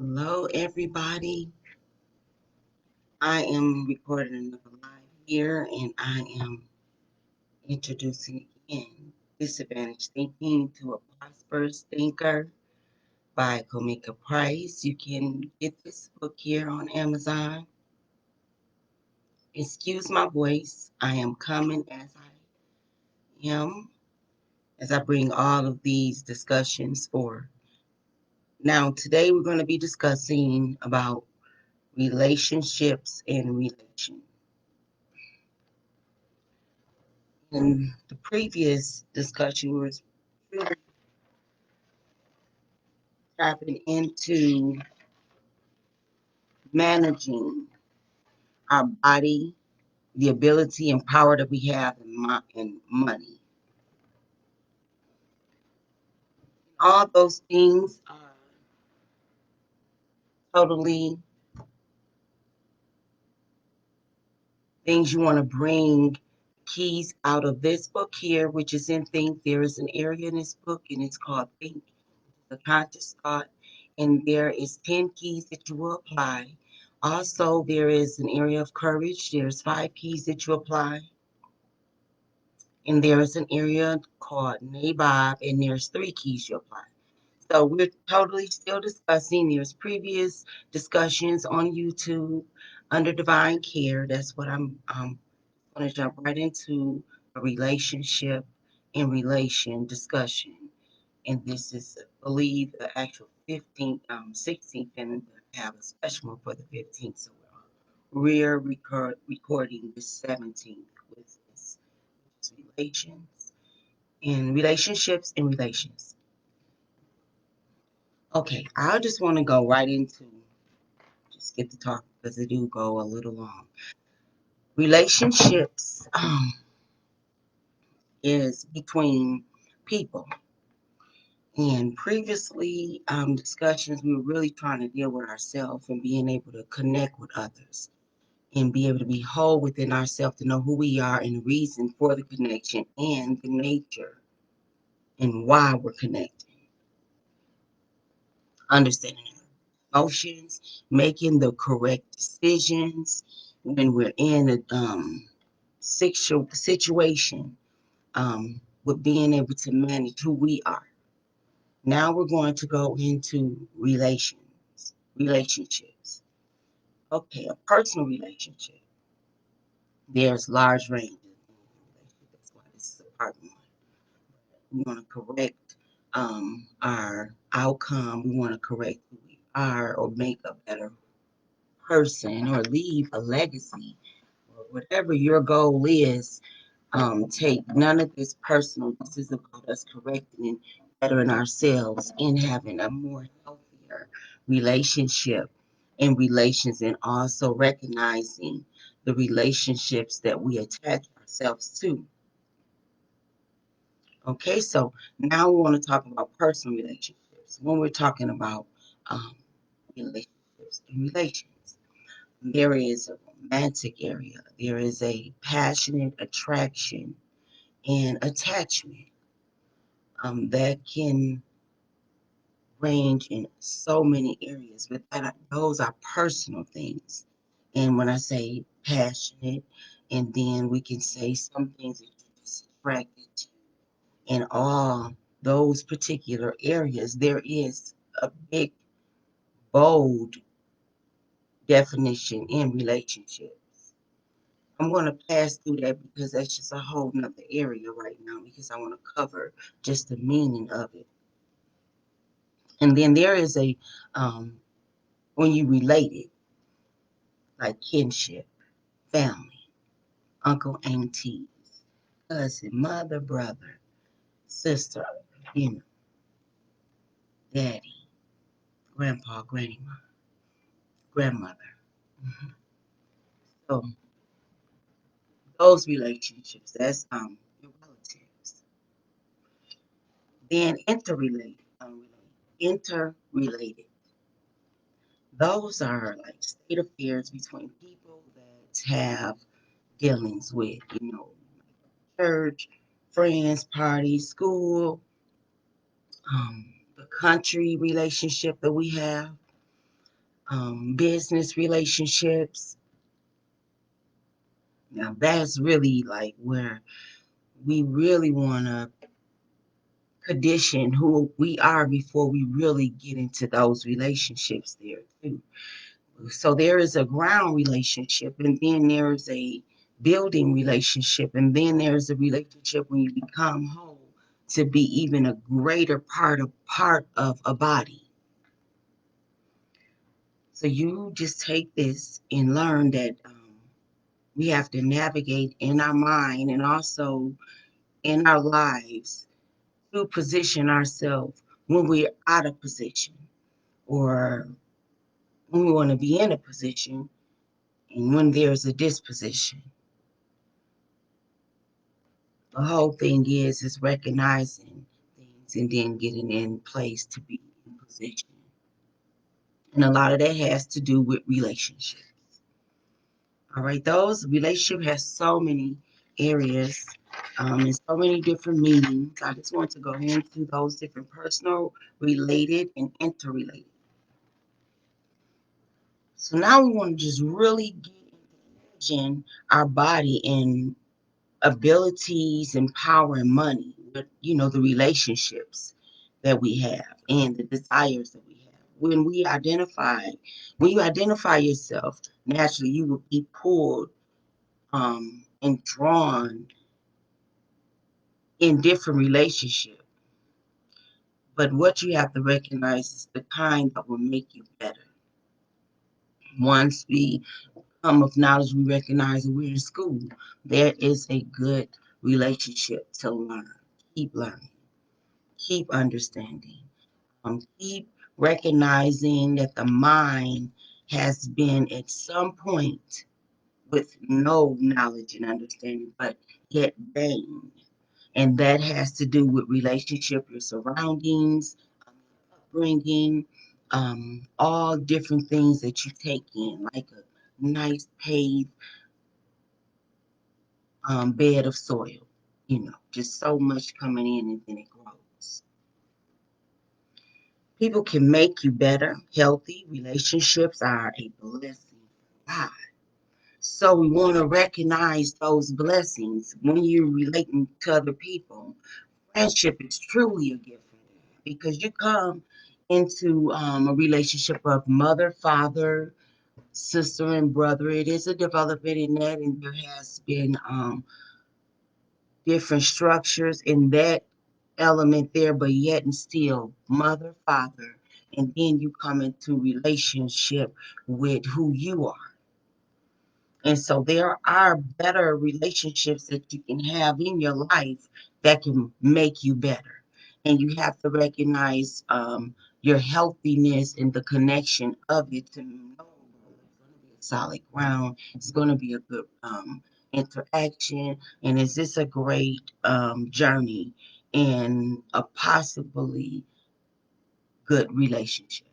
Hello, everybody. I am recording another live here, and I am introducing again Disadvantaged Thinking to a Prosperous Thinker by Komika Price. You can get this book here on Amazon. Excuse my voice. I am coming as I am, as I bring all of these discussions forward. Now, today we're going to be discussing about relationships and relations. In the previous discussion, we was really tapping into managing our body, the ability and power that we have in money. All those things are totally things you want to bring keys out of this book here, which is in Think. There is an area in this book, and it's called Think, the conscious thought, and there is 10 keys that you will apply. Also, there is an area of courage. There's 5 keys that you apply. And there is an area called Nabob, and there's 3 keys you apply. So we're totally still discussing. There's previous discussions on YouTube under Divine Care. That's what I'm going to jump right into a relationship and relation discussion. And this is, I believe, the actual 15th, 16th, and have a special one for the 15th. So we're recording the 17th with this relations and relationships and relations. Okay, I just want to go right into just get to talk because it do go a little long. Relationships is between people. And previously discussions, we were really trying to deal with ourselves and being able to connect with others and be able to be whole within ourselves to know who we are and the reason for the connection and the nature and why we're connected. Understanding our emotions, making the correct decisions when we're in a situation with being able to manage who we are. Now we're going to go into relationships. Okay, a personal relationship. There's large ranges. That's why this is a part one. We want to correct our outcome. We want to correct who we are or make a better person or leave a legacy or whatever your goal is. Take none of this personal. This is about us correcting and bettering ourselves and having a more healthier relationship and relations, and also recognizing the relationships that we attach ourselves to. Okay, so now we want to talk about personal relationships. When we're talking about um, relationships and relations, there is a romantic area, there is a passionate attraction and attachment that can range in so many areas, but those are personal things. And when I say passionate, and then we can say some things that you're just attracted to in all those particular areas, there is a big, bold definition in relationships. I'm going to pass through that because that's just a whole nother area right now because I want to cover just the meaning of it. And then there is when you relate it, like kinship, family, uncle, aunties, cousin, mother, brother, sister, you know, daddy, grandpa, grandma, grandmother. Mhm. So those relationships, that's your relatives. Then interrelated. Those are like state affairs between people that have dealings with, church, friends, parties, school, the country relationship that we have. business relationships. Now that's really like where we really want to condition who we are before we really get into those relationships there too. So there is a ground relationship, and then there's a building relationship, and then there's a relationship when you become whole to be even a greater part of a body. So you just take this and learn that we have to navigate in our mind and also in our lives to position ourselves when we're out of position or when we want to be in a position and when there's a disposition. The whole thing is recognizing things and then getting in place to be in position. And a lot of that has to do with relationships. All right, those relationship has so many areas and so many different meanings. I just want to go into those different personal, related, and interrelated. So now we want to just really get into our body and abilities and power and money, but the relationships that we have and the desires that we have. When you identify yourself, naturally you will be pulled and drawn in different relationships. But what you have to recognize is the kind that will make you better. Once we come of knowledge, we recognize that we're in school. There is a good relationship to learn. Keep learning. Keep understanding. Keep recognizing that the mind has been at some point with no knowledge and understanding, but yet gained. And that has to do with relationship, your surroundings, upbringing, all different things that you take in, like a nice paved bed of soil, just so much coming in and then it grows. People can make you better. Healthy relationships are a blessing from God. So we want to recognize those blessings when you're relating to other people. Friendship is truly a gift from God because you come into a relationship of mother, father, sister, and brother. It is a development in that, and there has been different structures in that element there, but yet and still mother, father, and then you come into relationship with who you are. And so there are better relationships that you can have in your life that can make you better. And you have to recognize your healthiness and the connection of it to know it's going to be a solid ground. It's going to be a good interaction. And is this a great journey and a possibly good relationship?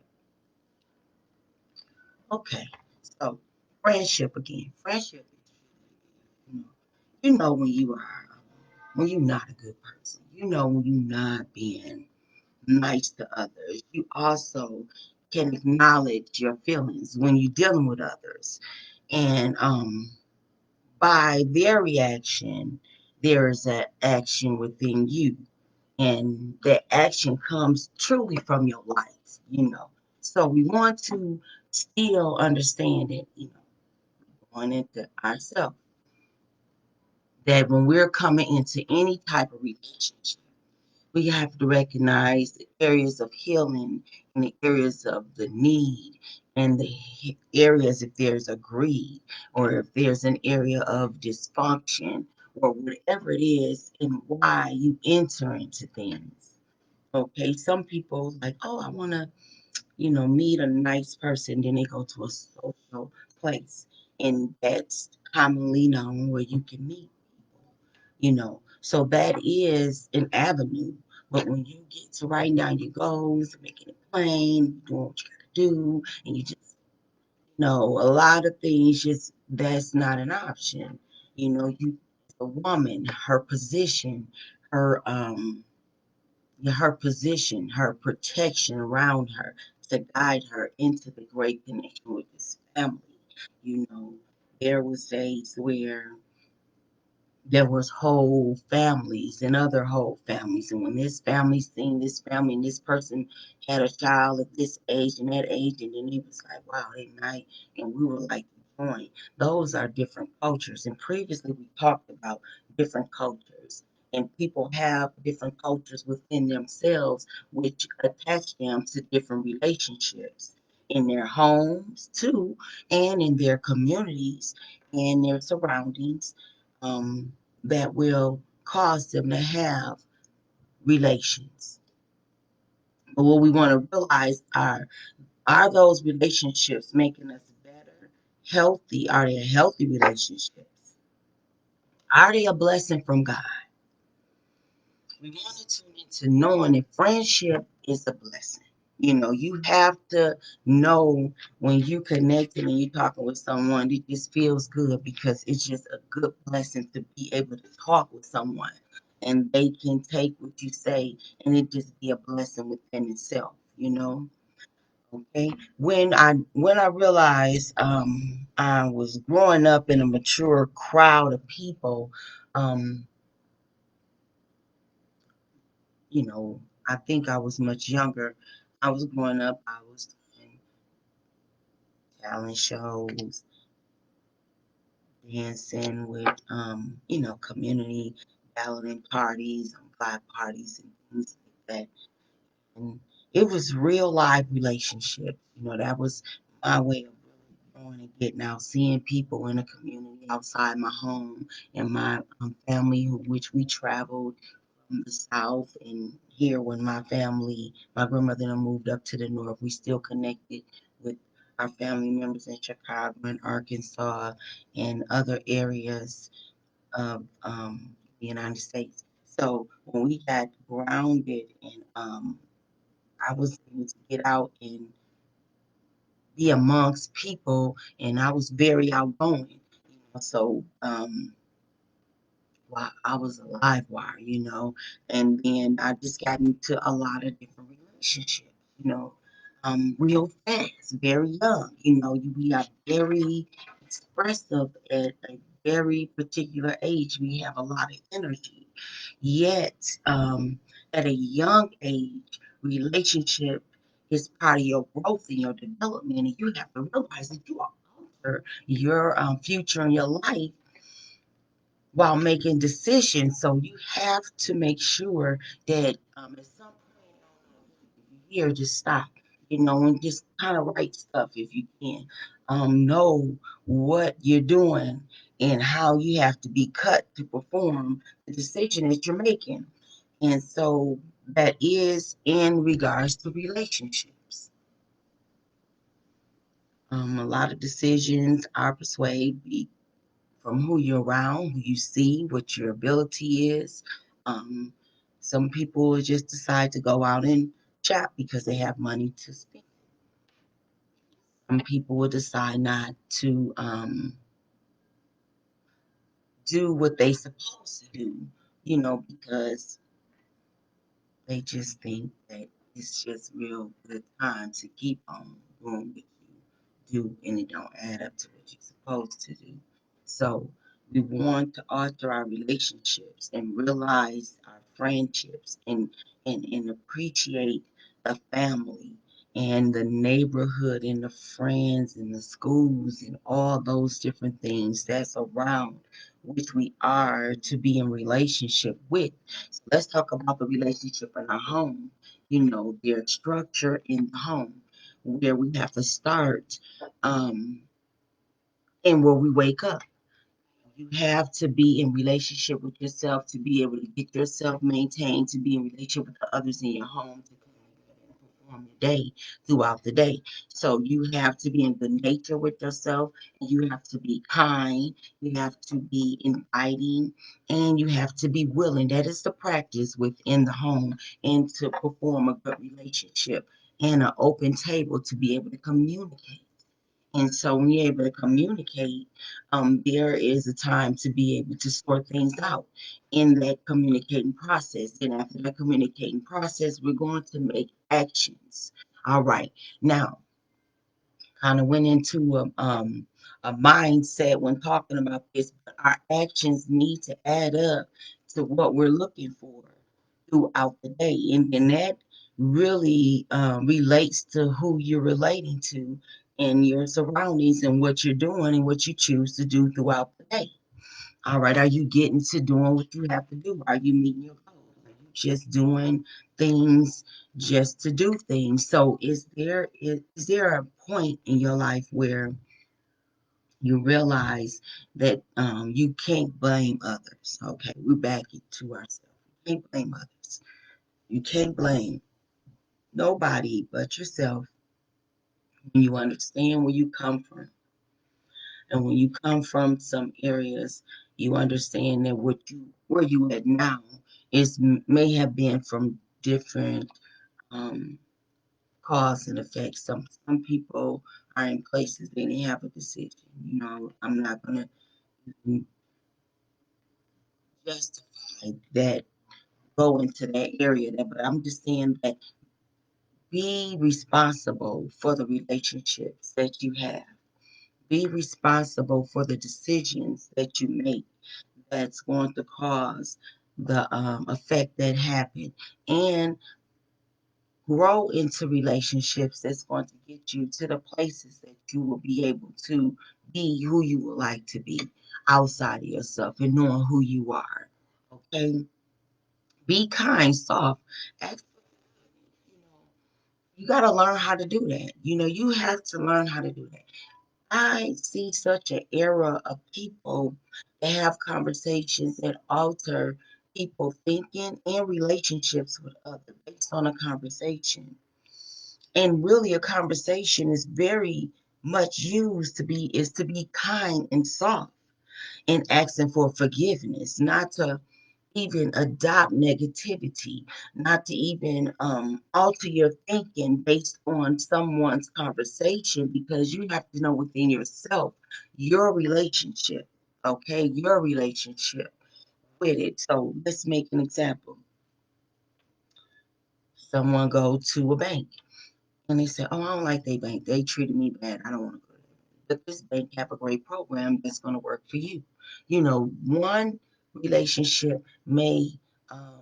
Okay, so friendship again. Friendship is you know, when you're not a good person. You know when you're not being nice to others. You also can acknowledge your feelings when you're dealing with others. And by their reaction, there is an action within you. And that action comes truly from your life. So we want to still understand it, going into ourselves that when we're coming into any type of relationship, we have to recognize the areas of healing and the areas of the need and the areas if there's a greed or if there's an area of dysfunction or whatever it is and why you enter into things. Okay, some people like, oh, I want to meet a nice person, then they go to a social place, and that's commonly known where you can meet people. So that is an avenue. But when you get to writing down your goals, making it plain, doing what you gotta do, and you just a lot of things just that's not an option. You a woman, her position, her protection around her to guide her into the great connection with his family. You know, there was days where there was whole families and other whole families. And when this family seen this family and this person had a child at this age and that age, and then it was like, wow, they night, and we were like, join. Those are different cultures. And previously we talked about different cultures. And people have different cultures within themselves, which attach them to different relationships in their homes too, and in their communities and their surroundings. That will cause them to have relations. But what we want to realize are those relationships making us better, healthy? Are they healthy relationships? Are they a blessing from God? We want to tune into knowing that friendship is a blessing. You know, you have to know when you connected and you're talking with someone, it just feels good because it's just a good blessing to be able to talk with someone and they can take what you say and it just be a blessing within itself, you know. Okay. When I realized I was growing up in a mature crowd of people, um, you know, I think I was much younger. I was growing up, I was doing talent shows, dancing with, community gathering parties, block parties, and things like that. And it was real life relationships. You know, that was my way of really growing and getting out, seeing people in the community outside my home and my family, which we traveled from the South and here when my grandmother and I moved up to the North, we still connected with our family members in Chicago and Arkansas and other areas of the United States. So when we got grounded and I was able to get out and be amongst people and I was very outgoing. So while I was a live wire, and then I just got into a lot of different relationships, real fast, very young. We are very expressive at a very particular age. We have a lot of energy. Yet, at a young age, relationship is part of your growth and your development, and you have to realize that you are alter your future and your life while making decisions. So you have to make sure that at some point here, just stop, and just kind of write stuff if you can. Know what you're doing and how you have to be cut to perform the decision that you're making. And so that is in regards to relationships. A lot of decisions are persuaded from who you're around, who you see, what your ability is. Um, some people just decide to go out and shop because they have money to spend. Some people will decide not to do what they supposed to do, because they just think that it's just real good time to keep on doing what you do and it don't add up to what you're supposed to do. So we want to alter our relationships and realize our friendships and appreciate the family and the neighborhood and the friends and the schools and all those different things that's around which we are to be in relationship with. So let's talk about the relationship in our home, their structure in the home, where we have to start um, and where we wake up. You have to be in relationship with yourself to be able to get yourself maintained, to be in relationship with the others in your home, to perform your day throughout the day. So you have to be in good nature with yourself, and you have to be kind, you have to be inviting, and you have to be willing. That is the practice within the home, and to perform a good relationship and an open table to be able to communicate. And so when you're able to communicate, there is a time to be able to sort things out in that communicating process. And after that communicating process, we're going to make actions. All right. Now, kind of went into a mindset when talking about this, but our actions need to add up to what we're looking for throughout the day. And then that really relates to who you're relating to and your surroundings and what you're doing and what you choose to do throughout the day. All right, are you getting to doing what you have to do? Are you meeting your goals? Are you just doing things just to do things? So is there a point in your life where you realize that you can't blame others? Okay, we're back to ourselves. You can't blame others. You can't blame nobody but yourself when you understand where you come from. And when you come from some areas, you understand that where you at now is may have been from different um, cause and effect. Some people are in places they didn't have a decision. I'm not gonna justify that, go into that area there, but I'm just saying that be responsible for the relationships that you have. Be responsible for the decisions that you make that's going to cause the effect that happened, and grow into relationships that's going to get you to the places that you will be able to be who you would like to be outside of yourself and knowing who you are. Okay, be kind, soft. Act, you got to learn how to do that. You have to learn how to do that. I see such an era of people that have conversations that alter people thinking and relationships with others based on a conversation. And really a conversation is very much used to be kind and soft and asking for forgiveness, not to even adopt negativity, not to even alter your thinking based on someone's conversation, because you have to know within yourself your relationship, okay, your relationship with it. So let's make an example. Someone go to a bank and they say, "Oh, I don't like their bank. They treated me bad. I don't want to go there. But this bank have a great program that's going to work for you." One relationship may um,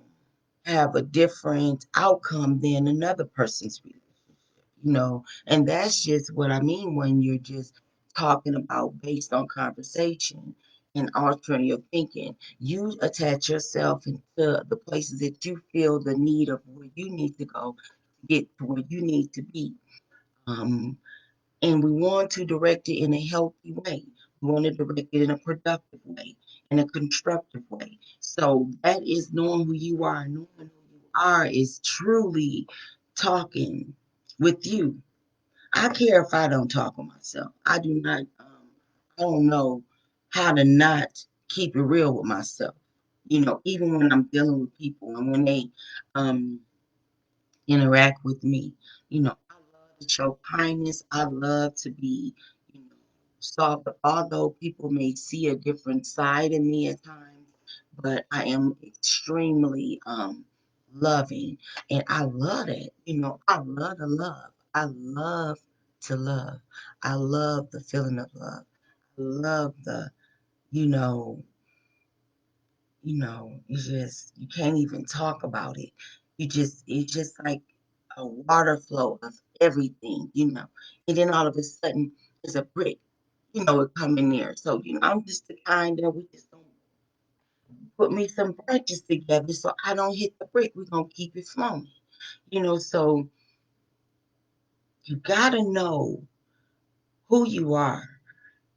have a different outcome than another person's relationship. And that's just what I mean when you're just talking about based on conversation and altering your thinking. You attach yourself into the places that you feel the need of where you need to go to get to where you need to be. Um, and we want to direct it in a healthy way. We want to direct it in a productive way, in a constructive way. So that is knowing who you are. Knowing who you are is truly talking with you. I care if I don't talk with myself. I do not. I don't know how to not keep it real with myself. Even when I'm dealing with people and when they um, interact with me. I love to show kindness. I love to be, soft. Although people may see a different side in me at times, but I am extremely loving, and I love it. I love to love. I love to love. I love the feeling of love. I love the, you know, it's just you can't even talk about it. It's just like a water flow of everything. And then all of a sudden there's a brick, it come in there. So, I'm just the kind that we just don't put me some branches together so I don't hit the brick. We're gonna keep it flowing. So you gotta know who you are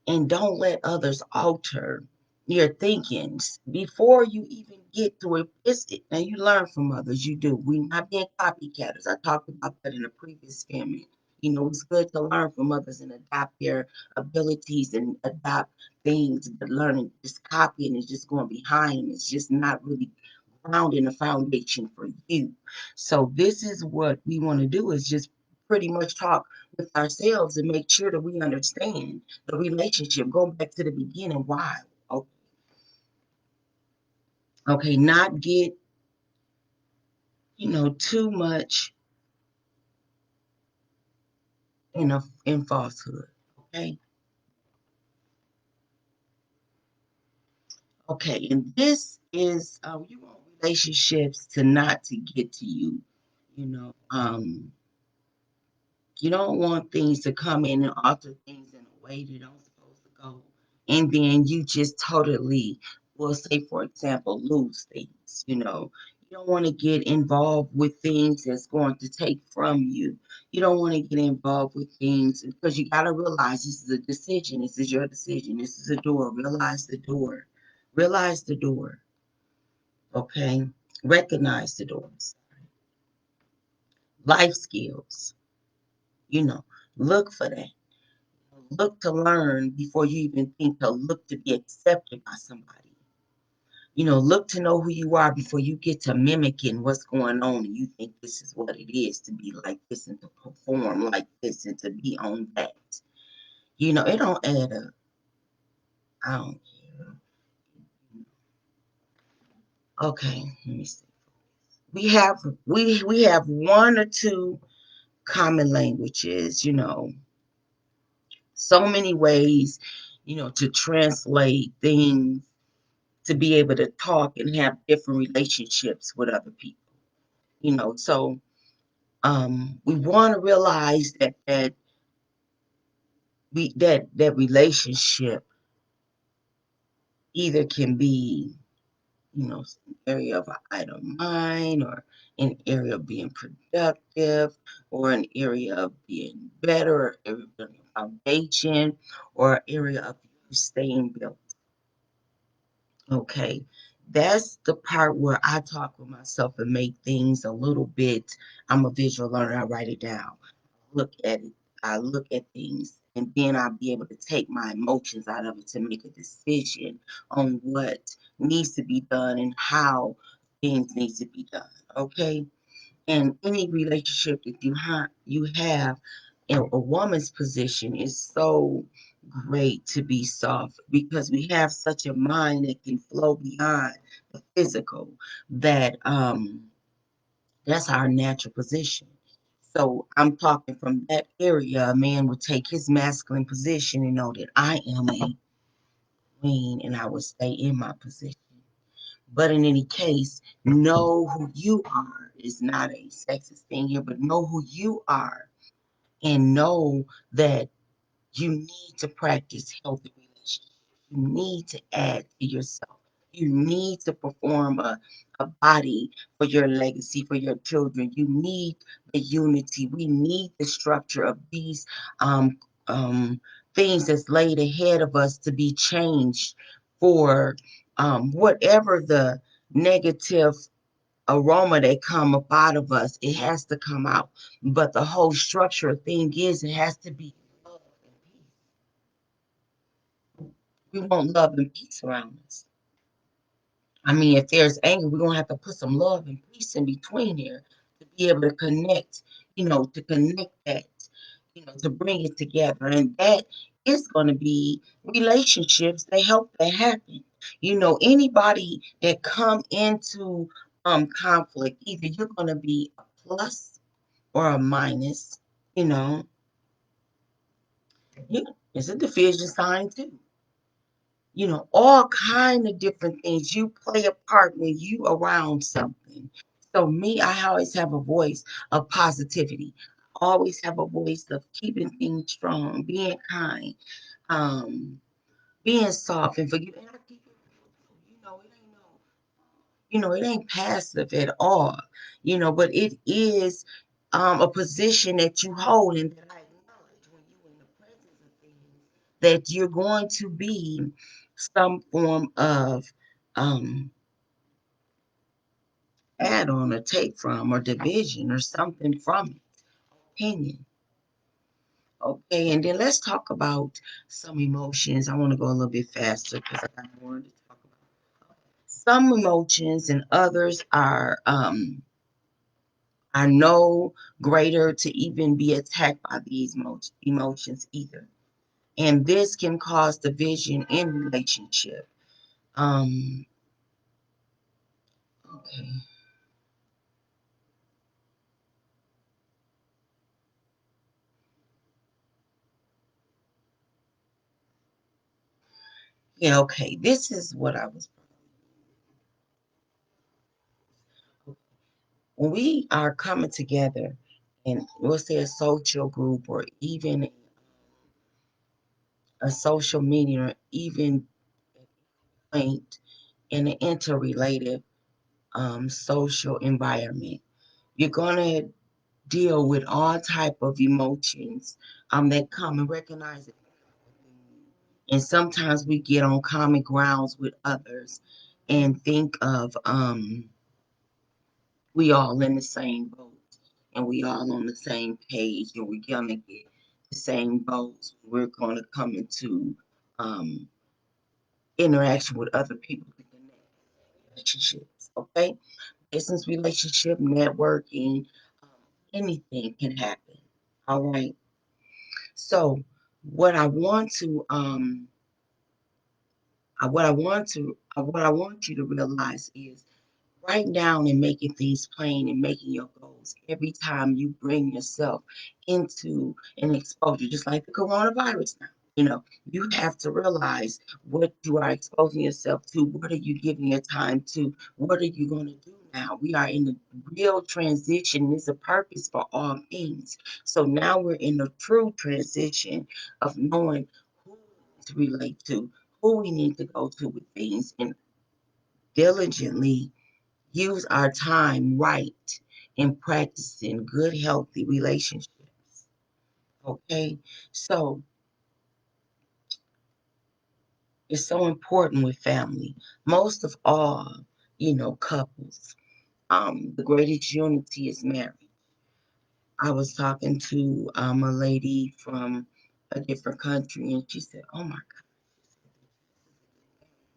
and don't let others alter your thinkings before you even get to it. Now you learn from others. You do. We not being copycatters. I talked about that in a previous family. It's good to learn from others and adopt their abilities and adopt things, but learning just copying is just going behind. It's just not really grounding a foundation for you. So this is what we want to do, is just pretty much talk with ourselves and make sure that we understand the relationship. Going back to the beginning, why? Okay, okay, not get, too much in falsehood. Okay. Okay, and this is you want relationships to not to get to you. You know, you don't want things to come in and alter things in a way they don't supposed to go. And then you just totally, well, say for example, lose things, You don't want to get involved with things that's going to take from you. You don't want to get involved with things because you got to realize this is a decision. This is your decision. This is a door. Realize the door. Realize the door. Okay. Recognize the doors. Life skills. You know, look for that. Look to learn before you even think to look to be accepted by somebody. Look to know who you are before you get to mimicking what's going on and you think this is what it is to be like this and to perform like this and to be on that. It don't add up. I don't care. Okay, let me see. We have one or two common languages, so many ways, to translate things to be able to talk and have different relationships with other people. So we want to realize that relationship either can be, an area of an idle mind or an area of being productive or an area of being better or area of building a foundation or an area of you staying built. Okay, that's the part where I talk with myself and make things a little bit. I'm a visual learner. I write it down, look at it. I look at things, and then I'll be able to take my emotions out of it to make a decision on what needs to be done and how things need to be done. Okay, and any relationship that you have in a woman's position is so great to be soft because we have such a mind that can flow beyond the physical that that's our natural position. So I'm talking from that area. A man would take his masculine position and know that I am a queen and I will stay in my position. But in any case, know who you are is not a sexist thing here, but know who you are and know that you need to practice healthy relationships. You need to add to yourself. You need to perform a body for your legacy, for your children. You need the unity. We need the structure of these um, um, things that's laid ahead of us to be changed for whatever the negative aroma that come up out of us, it has to come out. But the whole structure of thing is it has to be love and peace. We want love and peace around us. I mean, if there's anger, we're gonna have to put some love and peace in between here to be able to connect, to connect that, to bring it together. And that is gonna be relationships that help that happen. Anybody that come into conflict, either you're gonna be a plus or a minus, you know. It's a division sign too. All kind of different things. You play a part when you around something. So me, I always have a voice of positivity. Always have a voice of keeping things strong, being kind, um, being soft and forgiving. And I keep it real, it ain't no, it ain't passive at all, but it is a position that you hold and that I acknowledge when you're in the presence of things that you're going to be some form of um, add on or take from or division or something from it, opinion. Okay, and then let's talk about some emotions. I want to go a little bit faster because I got more to talk about. Some emotions and others are no greater to even be attacked by these emotions either. And this can cause division in relationship. Um, okay. Yeah, okay. This is what I was. When we are coming together and we'll say a social group or even a social media or even linked in an interrelated social environment, you're going to deal with all type of emotions that come and recognize it. And sometimes we get on common grounds with others and think of we all in the same boat and we all on the same page and we're gonna get the same goals. We're gonna come into um, interaction with other people to connect relationships. Okay, business relationship, networking, um, anything can happen. All right. So what I want to what I want you to realize is write down and making things plain and making your goals every time you bring yourself into an exposure, just like the coronavirus now. You have to realize what you are exposing yourself to. What are you giving your time to? What are you going to do now? We are in a real transition. There's a purpose for all things. So now we're in the true transition of knowing who to relate to, who we need to go to with things, and diligently use our time right in practicing good, healthy relationships. Okay. So it's so important with family. Most of all, couples, the greatest unity is marriage. I was talking to a lady from a different country, and she said, "Oh my God,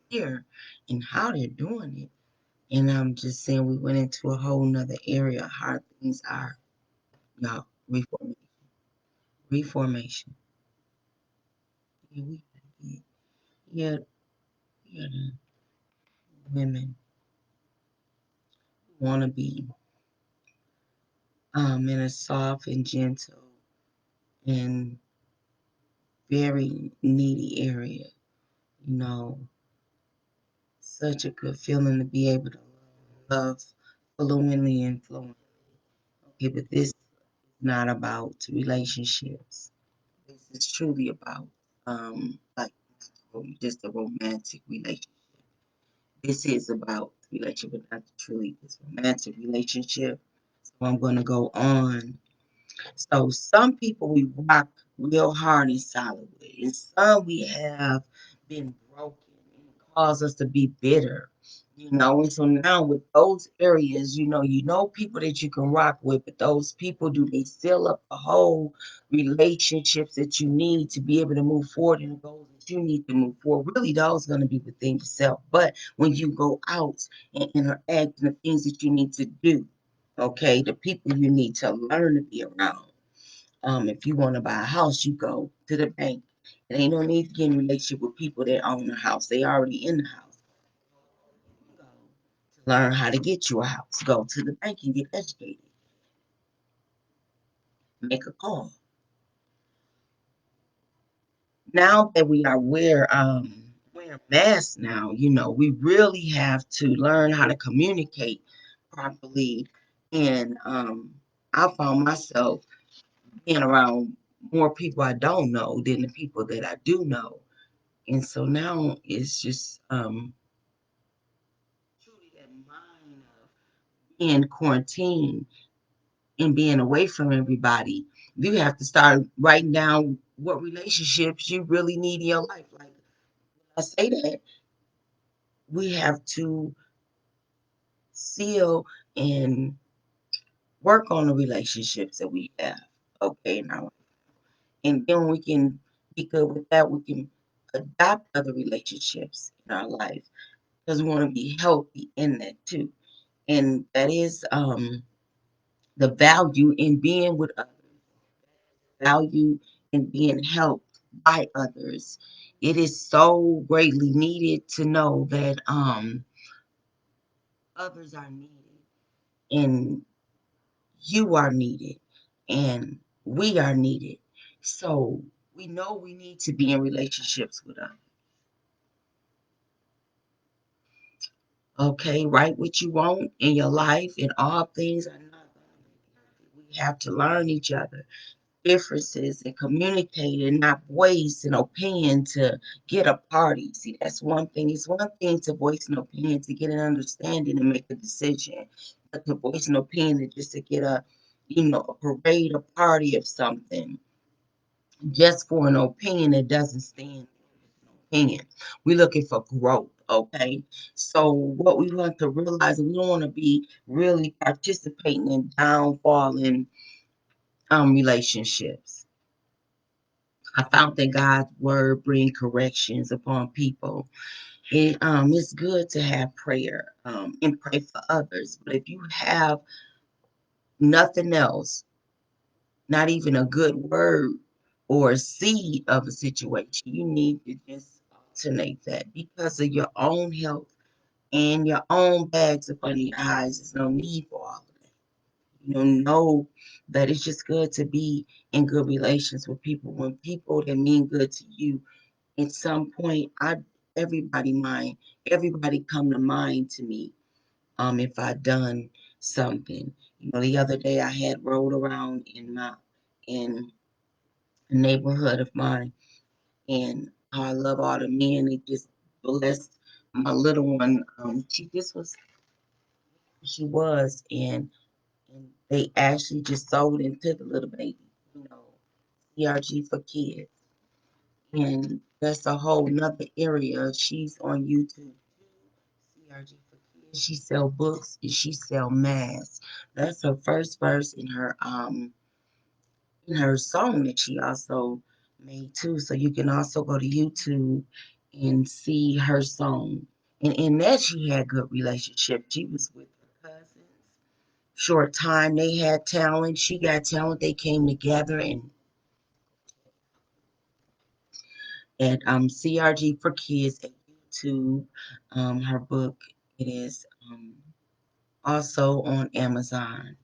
here and how they're doing it." And I'm just saying, we went into a whole nother area of how things are, y'all. Reformation. Yeah, yeah, yeah, the women want to be in a soft and gentle and very needy area. You know, such a good feeling to be able to love fluently and fluently. Okay, but this is not about relationships. This is truly about like just a romantic relationship. This is about relationship, but not truly this romantic relationship. So I'm gonna go on. So some people we rock real hard and solid with, and some we have been broken and it caused us to be bitter. And so now with those areas, you know people that you can rock with, but those people, do they seal up the whole relationships that you need to be able to move forward in the goals that you need to move forward? Really, those going to be within yourself. But when you go out and interact and the things that you need to do, okay, the people you need to learn to be around. If you want to buy a house, you go to the bank. It ain't no need to get in a relationship with people that own a house. They already in the house. Go to learn how to get you a house. Go to the bank and get educated. Make a call. Now that we are wearing masks now, we really have to learn how to communicate properly. And I found myself being around more people I don't know than the people that I do know. And so now it's just truly that mind of being quarantined and being away from everybody. You have to start writing down what relationships you really need in your life. Like I say that, we have to seal and work on the relationships that we have. Okay, now and then we can be good with that. We can adopt other relationships in our life because we want to be healthy in that too. And that is the value in being with others, value in being helped by others. It is so greatly needed to know that others are needed and you are needed and we are needed. So we know we need to be in relationships with others. Okay, write what you want in your life, and all things are not going to be perfect. We have to learn each other differences and communicate and not waste an opinion to get a party. See, that's one thing. It's one thing to voice an opinion to get an understanding and make a decision, but to voice an opinion just to get a parade, a party of something, just for an opinion that doesn't stand for an opinion. We're looking for growth, okay? So what we want to realize, we don't want to be really participating in downfalling relationships. I found that God's word bring corrections upon people. It's good to have prayer and pray for others. But if you have nothing else, not even a good word or a seed of a situation, you need to just alternate that because of your own health and your own bags up under your eyes. There's no need for all of that. Know that it's just good to be in good relations with people. When people that mean good to you, at some point, everybody mind, everybody come to mind to me. If I done something, the other day I had rode around in a neighborhood of mine, and I love all the men. They just blessed my little one. She was, and they actually just sold into the little baby. You know, CRG for kids. And that's a whole nother area. She's on YouTube. CRG for kids. She sell books and she sell masks. That's her first verse in her song that she also made too. So you can also go to YouTube and see her song. And in that she had good relationship. She was with her cousins. Short time they had talent. She got talent. They came together and CRG for Kids at YouTube. Her book it is also on Amazon.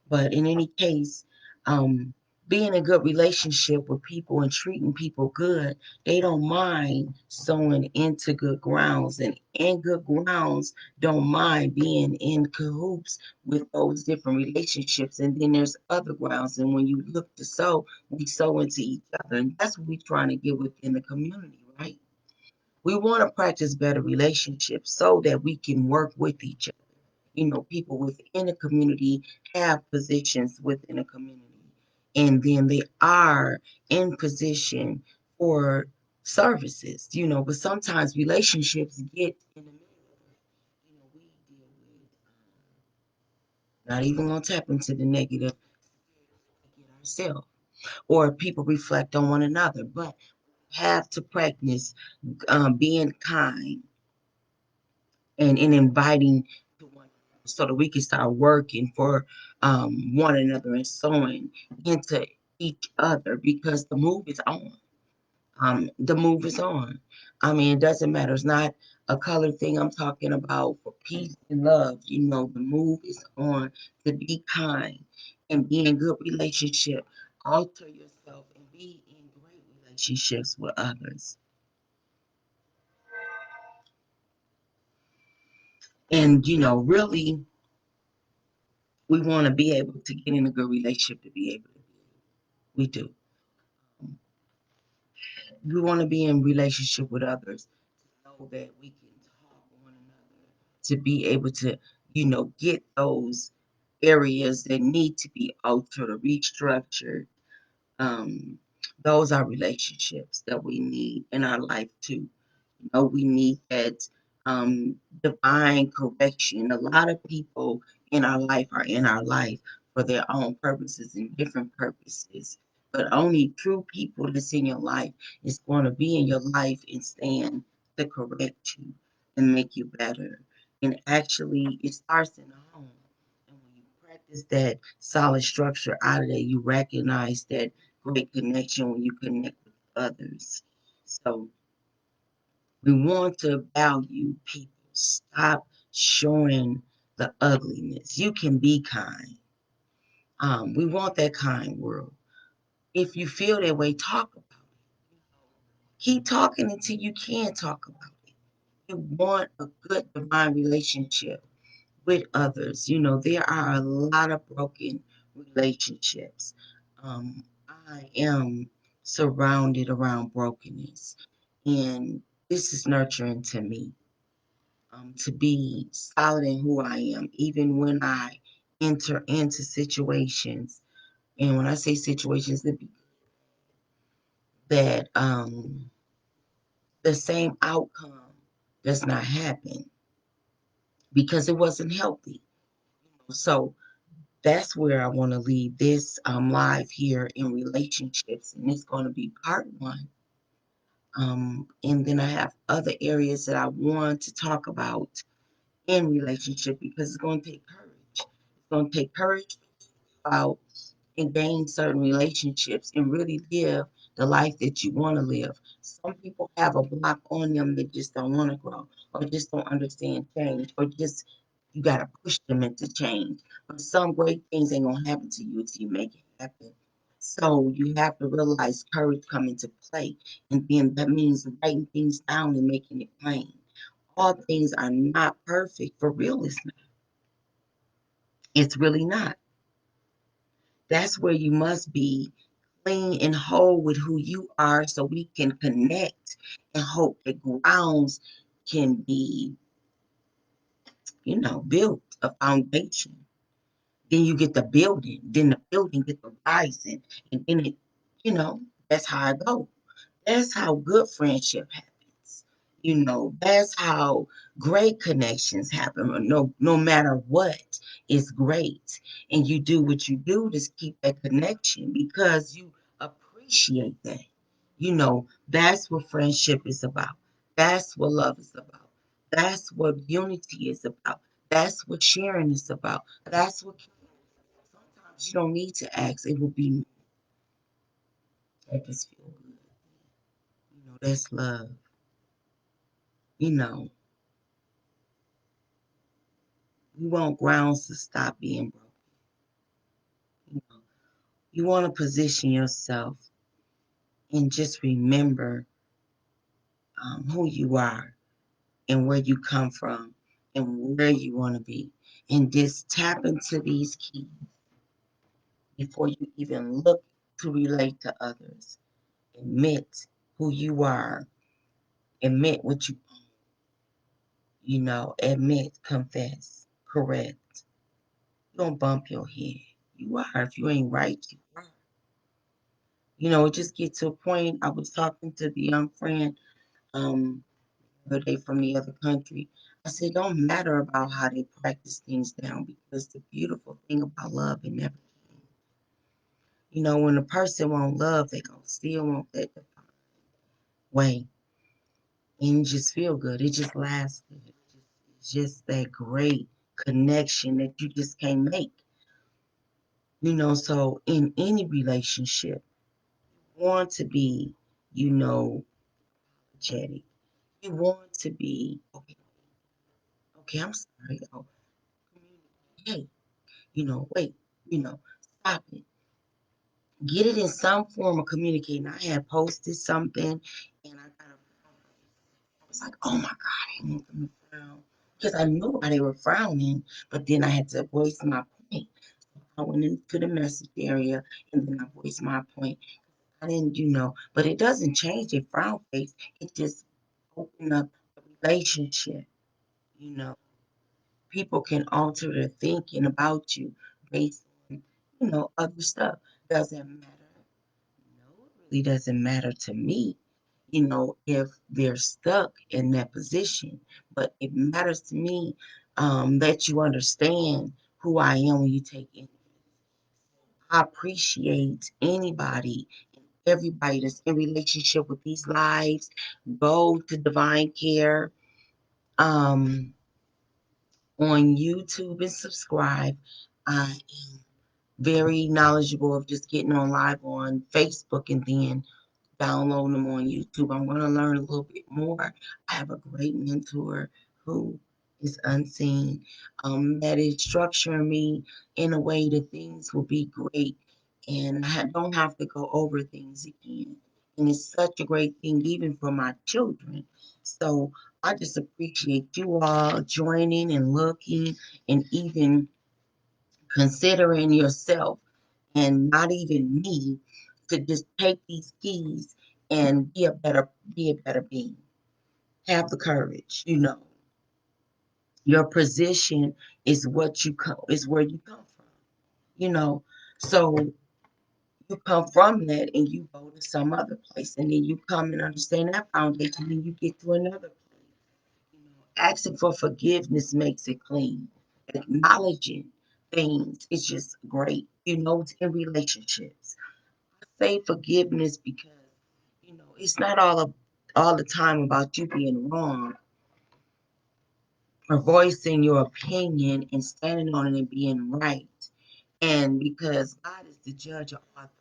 But in any case, um, being in a good relationship with people and treating people good, they don't mind sowing into good grounds. And in good grounds, don't mind being in cahoots with those different relationships. And then there's other grounds. And when you look to sow, we sow into each other. And that's what we're trying to get within the community, right? We want to practice better relationships so that we can work with each other. People within a community have positions within a community, and then they are in position for services, but sometimes relationships get in the middle of it. We deal with, not even going to tap into the negative ourselves, or people reflect on one another, but have to practice being kind and inviting to one another so that we can start working for one another and sowing into each other because the move is on. The move is on. I mean, it doesn't matter. It's not a color thing. I'm talking about for peace and love. The move is on to be kind and be in good relationship. Alter yourself and be in great relationships with others. And really we want to be able to get in a good relationship to be able to we do. We want to be in relationship with others to know that we can talk to one another, to be able to, get those areas that need to be altered or restructured. Um, those are relationships that we need in our life too. We need that divine correction. A lot of people in our life are in our life for their own purposes and different purposes. But only true people that's in your life is going to be in your life and stand to correct you and make you better. And actually, it starts in the home. And when you practice that solid structure out of there, you recognize that great connection when you connect with others. So, we want to value people. Stop showing the ugliness. You can be kind. We want that kind world. If you feel that way, talk about it. Keep talking until you can talk about it. You want a good divine relationship with others. There are a lot of broken relationships. I am surrounded around brokenness, and this is nurturing to me. To be solid in who I am, even when I enter into situations. And when I say situations, that the same outcome does not happen because it wasn't healthy. So that's where I want to leave this live here in relationships, and it's going to be part one. And then I have other areas that I want to talk about in relationship because it's going to take courage. It's going to take courage about and gain certain relationships and really live the life that you want to live. Some people have a block on them that just don't want to grow or just don't understand change or just you got to push them into change. But some great things ain't going to happen to you until you make it happen. So you have to realize courage come into play. And then that means writing things down and making it plain. All things are not perfect. For real, it's not. It's really not. That's where you must be clean and whole with who you are so we can connect and hope that grounds can be, built a foundation. Then you get the building, then the building get the rising, and then that's how I go. That's how good friendship happens. That's how great connections happen. No matter what, it's great. And you do what you do to keep that connection because you appreciate that. That's what friendship is about. That's what love is about. That's what unity is about. That's what sharing is about. That's what sometimes you don't need to ask. It will be that just feel good. That's love. You know, you want grounds to stop being broken. You know, you want to position yourself and just remember who you are and where you come from and where you want to be. And just tap into these keys before you even look to relate to others. Admit who you are. Admit what admit, confess, correct. You don't bump your head. You are. If you ain't right, you are. It just get to a point. I was talking to the young friend the other day from the other country. I said, don't matter about how they practice things down because the beautiful thing about love, it never ends. When a person won't love, they gonna still want that way. And you just feel good. It just lasts good. It's just that great connection that you just can't make. So in any relationship, you want to be, apologetic. You want to be, okay, I'm sorry. Oh, hey, wait, stop it. Get it in some form of communicating. I had posted something and I was like, oh my God, I didn't want them to frown. Because I knew why they were frowning, but then I had to voice my point. I went into the message area and then I voiced my point. I didn't, but it doesn't change their frown face. It just opened up a relationship, you know. People can alter their thinking about you based on, other stuff. Doesn't matter. No, it really doesn't matter to me, if they're stuck in that position. But it matters to me that you understand who I am when you take it. I appreciate anybody and everybody that's in relationship with these lives. Go to Divine Care on YouTube and subscribe. I am very knowledgeable of just getting on live on Facebook and then download them on YouTube. I'm going to learn a little bit more. I have a great mentor who is unseen that is structuring me in a way that things will be great and I don't have to go over things again. And it's such a great thing, even for my children. So I just appreciate you all joining and looking and even considering yourself and not even me to just take these keys and be a better being. Have the courage, your position is what you come is where you come from, you know. So you come from that and you go to some other place and then you come and understand that foundation and you get to another place. Asking for forgiveness makes it clean. Acknowledging things is just great. It's in relationships. I say forgiveness because it's not all the time about you being wrong or voicing your opinion and standing on it and being right. And because God is the judge of all things.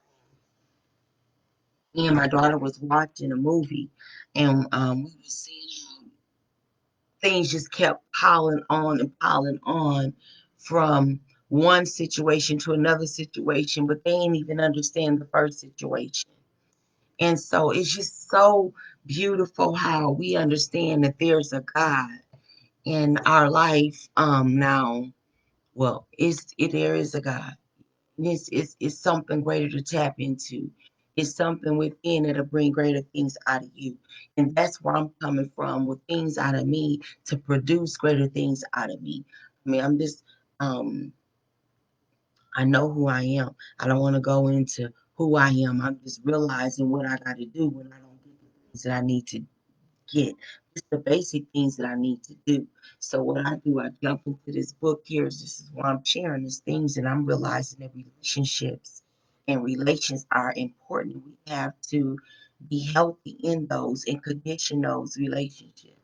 Me and my daughter was watching a movie, and we were seeing how things just kept piling on and piling on from one situation to another situation, but they ain't even understand the first situation. And so it's just so beautiful how we understand that there's a God in our life now. Well, there is a God. It's something greater to tap into. It's something within that'll bring greater things out of you. And that's where I'm coming from with things out of me to produce greater things out of me. I mean, um, I know who I am. I don't want to go into who I am. I'm just realizing what I got to do when I don't get the things that I need to get. It's the basic things that I need to do. So what I do, I jump into this book here. This is what I'm sharing. These things that I'm realizing that relationships and relations are important. We have to be healthy in those and condition those relationships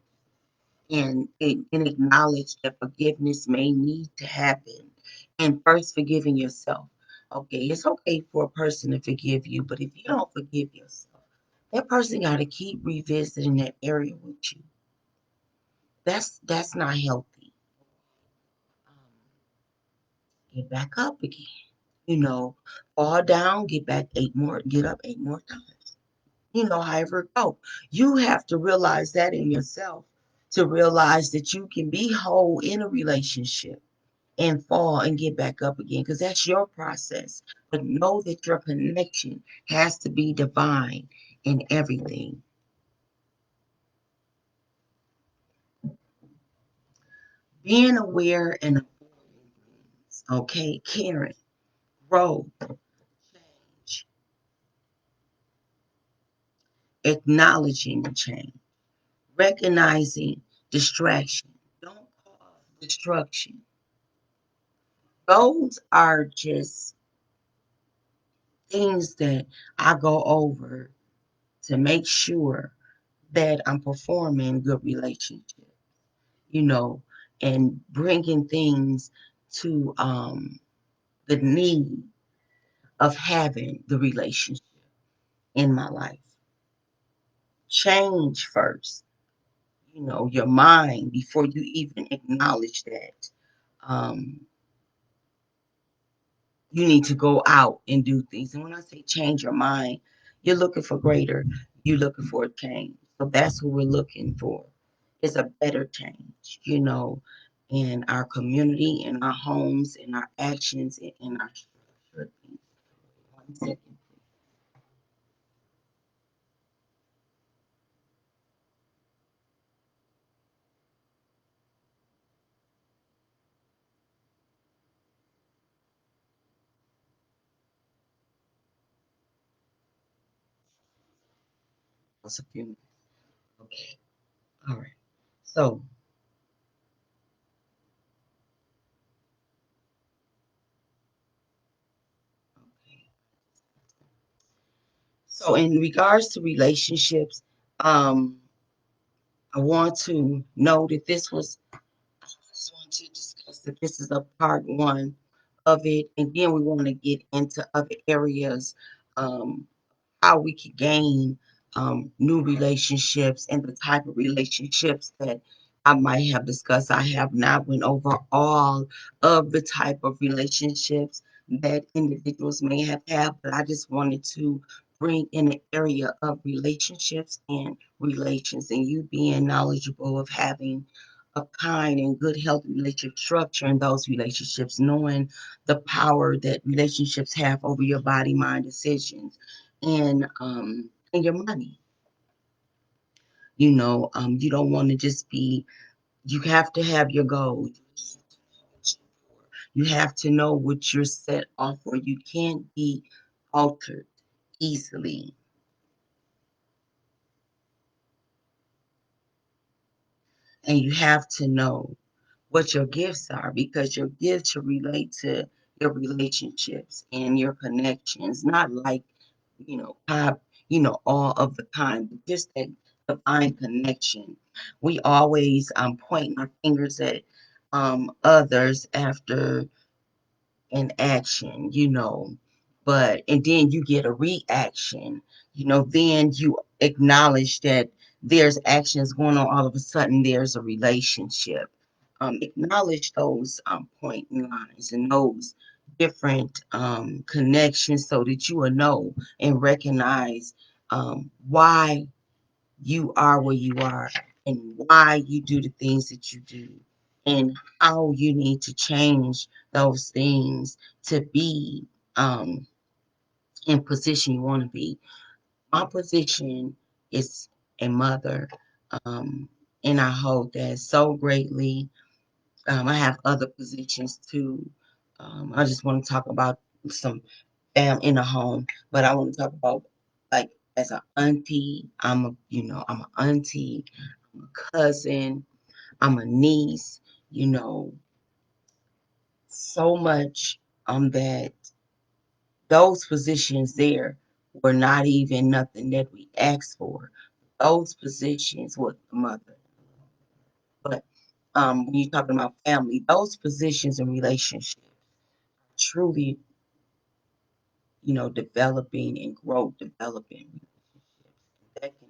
and acknowledge that forgiveness may need to happen. And first, forgiving yourself. Okay, it's okay for a person to forgive you, but if you don't forgive yourself, that person got to keep revisiting that area with you. That's not healthy. Um, get back up again. You know, fall down, get up 8 more times. However it go. You have to realize that in yourself to realize that you can be whole in a relationship and fall and get back up again because that's your process. But know that your connection has to be divine in everything. Being aware and avoiding things, okay? Caring, grow, change, acknowledging the change, recognizing distraction. Don't cause destruction. Those are just things that I go over to make sure that I'm performing good relationship, you know, and bringing things to the need of having the relationship in my life. Change first, your mind before you even acknowledge that. Um, you need to go out and do things. And when I say change your mind, you're looking for greater, you're looking for a change. So that's what we're looking for. Is a better change, in our community, in our homes, in our actions, in our structure. 1 second. Just a few minutes. Okay. All right. So, okay. So in regards to relationships, I want to know that I just want to discuss that this is a part 1 of it, and then we want to get into other areas, um, how we can gain new relationships and the type of relationships that I might have discussed. I have not went over all of the type of relationships that individuals may have had, but I just wanted to bring in the area of relationships and relations, and you being knowledgeable of having a kind and good, healthy relationship structure in those relationships, knowing the power that relationships have over your body, mind, decisions, and your money. You don't want to just be. You have to have your goals. You have to know what you're set off for. You can't be altered easily. And you have to know what your gifts are, because your gifts should relate to your relationships and your connections, not like, God, all of the time, but just that divine connection. We always point our fingers at others after an action, and then you get a reaction, then you acknowledge that there's actions going on, all of a sudden there's a relationship. Acknowledge those point lines and those different connections so that you will know and recognize why you are where you are and why you do the things that you do and how you need to change those things to be um, in position you want to be. My position is a mother, um, and I hold that so greatly. I have other positions too. I just want to talk about some in the home, but I want to talk about, like, as an auntie. I'm an auntie, I'm a cousin, I'm a niece. You know, so much that those positions there were not even nothing that we asked for. Those positions were the mother. But when you're talking about family, those positions and relationships truly, developing and growth developing relationships that can,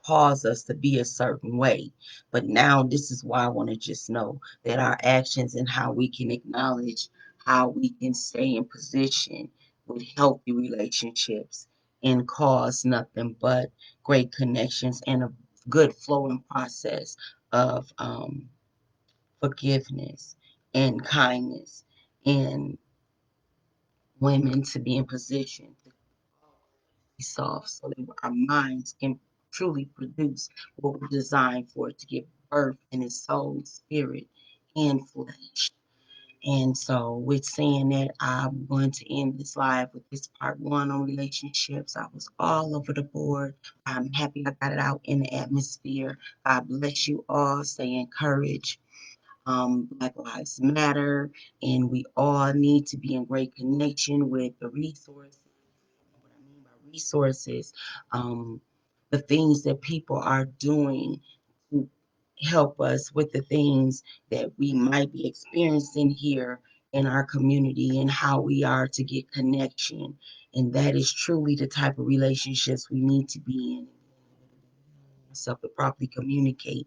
cause us to be a certain way. But now this is why I want to just know that our actions and how we can acknowledge how we can stay in position with healthy relationships and cause nothing but great connections and a good flowing process of forgiveness and kindness, and women to be in position to be soft so that our minds can truly produce what we're designed for, to give birth in its soul, spirit, and flesh. And so, with saying that, I'm going to end this live with this part one on relationships. I was all over the board. I'm happy I got it out in the atmosphere. God bless you all. Stay encouraged. Black Lives Matter, and we all need to be in great connection with the resources. What I mean by resources, um, the things that people are doing to help us with the things that we might be experiencing here in our community, and how we are to get connection. And that is truly the type of relationships we need to be in. So to properly communicate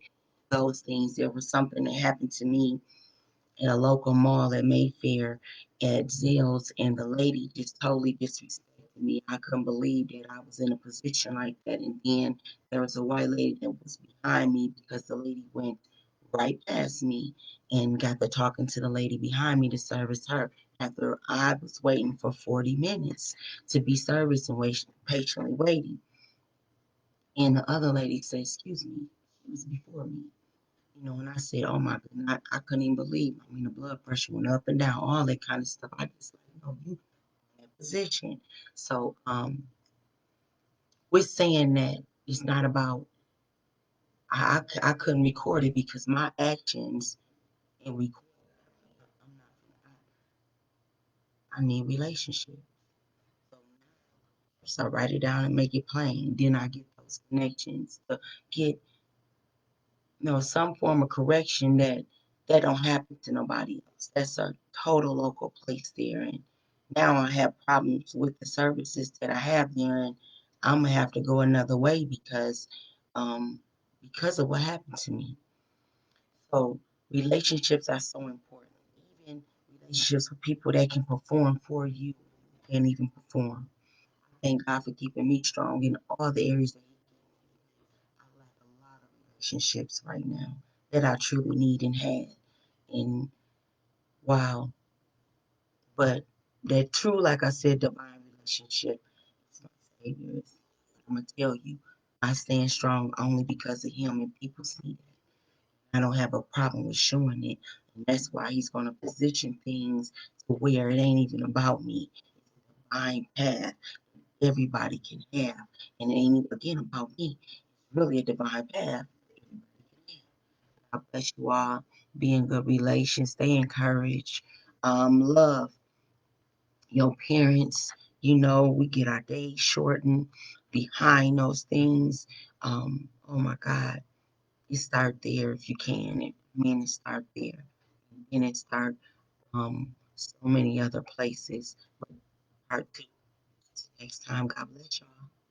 those things. There was something that happened to me in a local mall at Mayfair at Zales, and the lady just totally disrespected me. I couldn't believe that I was in a position like that. And then there was a white lady that was behind me, because the lady went right past me and got to talking to the lady behind me to service her after I was waiting for 40 minutes to be serviced and patiently waiting. And the other lady said, "Excuse me," she was before me. And I said, "Oh my goodness," I couldn't even believe. I mean, the blood pressure went up and down, all that kind of stuff. I just like, you in that position. So, with saying that, it's not about, I couldn't record it because my actions and record, I'm not, I need relationship. So I write it down and make it plain. Then I get those connections to get, some form of correction that don't happen to nobody else. That's a total local place there. And now I have problems with the services that I have there, and I'm gonna have to go another way um because of what happened to me. So relationships are so important. Even relationships with people that can perform for you can't even perform. Thank God for keeping me strong in all the areas that He gave me. I lack a lot of relationships right now that I truly need and have. And wow, but that true, like I said, divine relationship is my Savior. I'm gonna tell you, I stand strong only because of Him, and people see that. I don't have a problem with showing it, and that's why He's gonna position things to where it ain't even about me. It's a divine path everybody can have, and it ain't again about me. It's really a divine path that everybody can have. God bless you all. Be in good relations. Stay encouraged. Love your parents. You know, we get our days shortened behind those things. Oh my God, you start there if you can. And men start there, and it start so many other places. But part two next time. God bless y'all.